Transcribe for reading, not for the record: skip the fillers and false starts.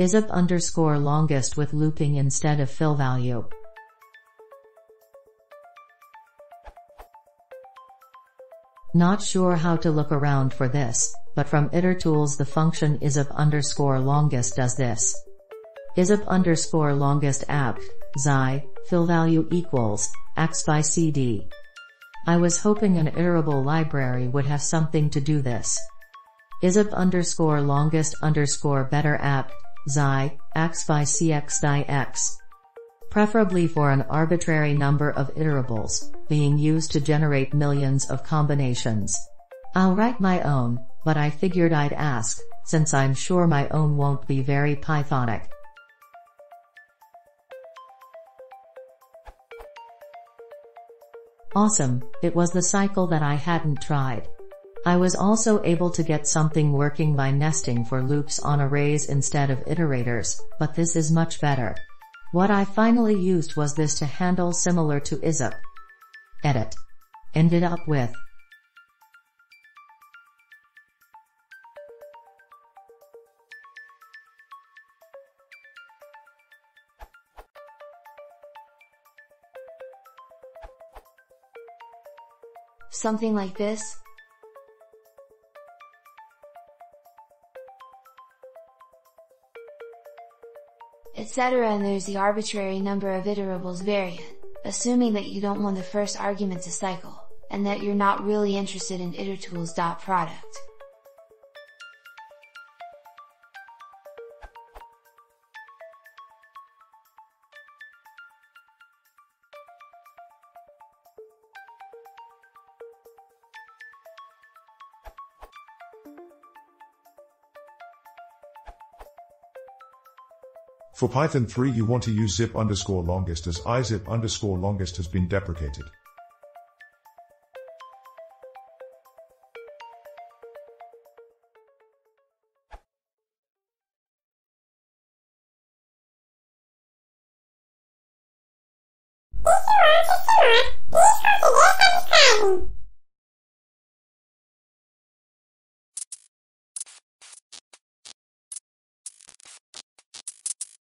Isip underscore longest with looping instead of fillvalue. Not sure how to look around for this, but from itertools the function isip underscore longest does this. Isip underscore longest apt, xi, fillvalue equals, x by cd. I was hoping an iterable library would have something to do this. Isip underscore longest underscore better apt, xi, x by cx die x. Preferably for an arbitrary number of iterables, being used to generate millions of combinations. I'll write my own, but I figured I'd ask, since I'm sure my own won't be very Pythonic. Awesome, it was the cycle that I hadn't tried. I was also able to get something working by nesting for loops on arrays instead of iterators, but this is much better. What I finally used was this to handle similar to isip. Edit. Ended up with something like this. Etc. And there's the arbitrary number of iterables variant, assuming that you don't want the first argument to cycle, and that you're not really interested in itertools.product. For Python 3 you want to use zip underscore longest as izip underscore longest has been deprecated.